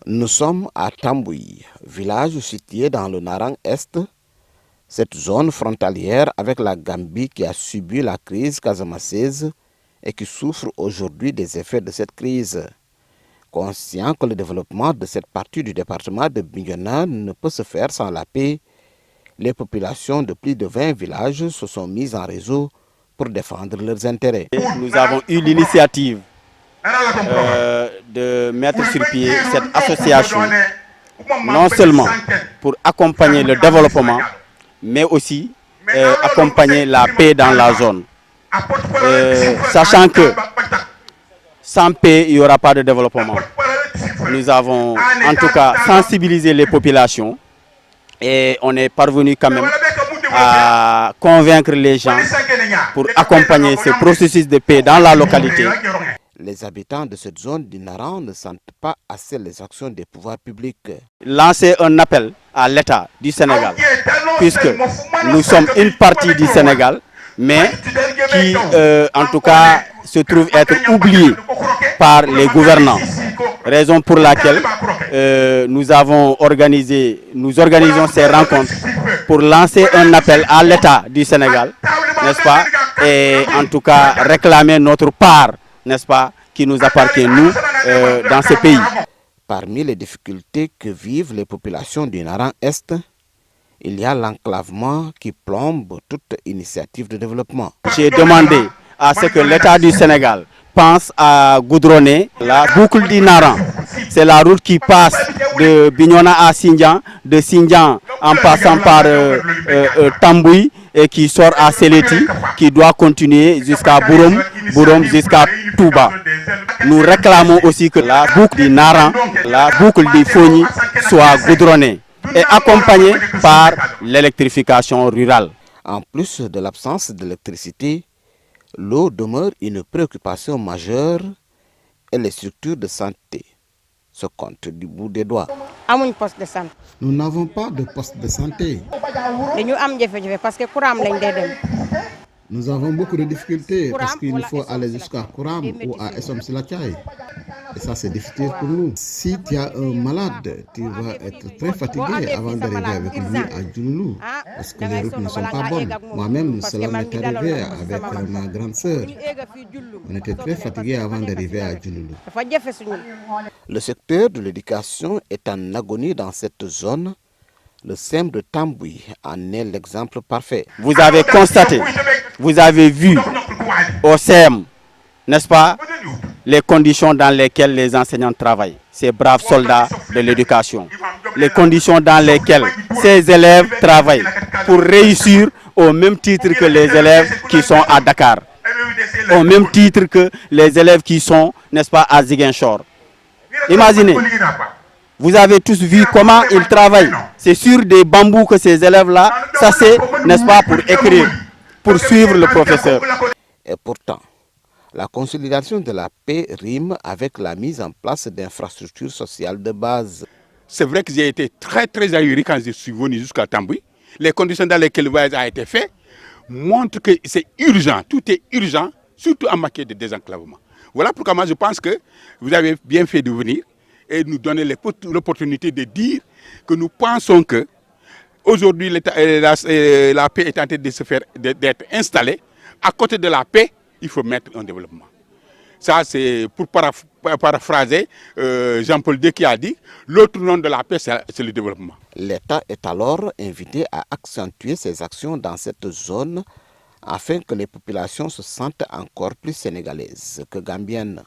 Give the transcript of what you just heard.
Nous sommes à Tambouy, village situé dans le Narang-Est. Cette zone frontalière avec la Gambie qui a subi la crise casamassaise et qui souffre aujourd'hui des effets de cette crise. Conscient que le développement de cette partie du département de Bignona ne peut se faire sans la paix, les populations de plus de 20 villages se sont mises en réseau pour défendre leurs intérêts. Nous avons eu l'initiative de mettre sur pied cette association, non seulement pour accompagner le développement, mais aussi accompagner la paix dans la zone. Sachant que sans paix, il n'y aura pas de développement. Nous avons en tout cas sensibilisé les populations et on est parvenu quand même à convaincre les gens pour accompagner ce processus de paix dans la localité. Les habitants de cette zone du Naran ne sentent pas assez les actions des pouvoirs publics. Lancer un appel à l'État du Sénégal, puisque nous sommes une partie du Sénégal, mais qui en tout cas se trouve être oubliée par les gouvernants. Raison pour laquelle nous organisons ces rencontres pour lancer un appel à l'État du Sénégal, n'est-ce pas, et en tout cas réclamer notre part, n'est-ce pas, qui nous appartient, nous, dans ce pays. Parmi les difficultés que vivent les populations du Narang-Est, il y a l'enclavement qui plombe toute initiative de développement. J'ai demandé à ce que l'État du Sénégal pense à goudronner la boucle du Naran. C'est la route qui passe de Bignona à Sindian, de Sindian en passant par Tambouy et qui sort à Seleti, qui doit continuer jusqu'à Bourom, Bourom jusqu'à Touba. Nous réclamons aussi que la boucle du Naran, la boucle du Fogny soit goudronnée et accompagnée par l'électrification rurale. En plus de l'absence d'électricité, l'eau demeure une préoccupation majeure et les structures de santé se comptent du bout des doigts. Nous n'avons pas de poste de santé. Nous avons beaucoup de difficultés parce qu'il nous faut aller jusqu'à Kouram ou à Essom Silachai. Et ça, c'est difficile pour nous. Si tu as un malade, tu vas être très fatigué avant d'arriver avec lui à Djouloulou. Parce que les routes ne sont pas bonnes. Moi-même, cela m'est arrivé avec ma grande sœur. On était très fatigués avant d'arriver à Djouloulou. Le secteur de l'éducation est en agonie dans cette zone. Le SEM de Tambouy en est l'exemple parfait. Vous avez constaté, vous avez vu au SEM, n'est-ce pas, les conditions dans lesquelles les enseignants travaillent, ces braves soldats de l'éducation. Les conditions dans lesquelles ces élèves travaillent pour réussir au même titre que les élèves qui sont à Dakar, au même titre que les élèves qui sont, n'est-ce pas, à Ziguinchor. Imaginez. Vous avez tous vu comment ils travaillent. C'est sur des bambous que ces élèves-là s'asseyent, n'est-ce pas, pour écrire, pour suivre le professeur. Et pourtant, la consolidation de la paix rime avec la mise en place d'infrastructures sociales de base. C'est vrai que j'ai été très ahuri quand je suis venu jusqu'à Tambouy. Les conditions dans lesquelles le voyage a été fait montrent que c'est urgent, tout est urgent, surtout en matière de désenclavement. Voilà pourquoi moi je pense que vous avez bien fait de venir et nous donner l'opportunité de dire que nous pensons que aujourd'hui la paix est en train de se faire, d'être installée. À côté de la paix, il faut mettre un développement. Ça, c'est pour paraphraser Jean-Paul II qui a dit l'autre nom de la paix, c'est le développement. L'État est alors invité à accentuer ses actions dans cette zone afin que les populations se sentent encore plus sénégalaises que gambiennes.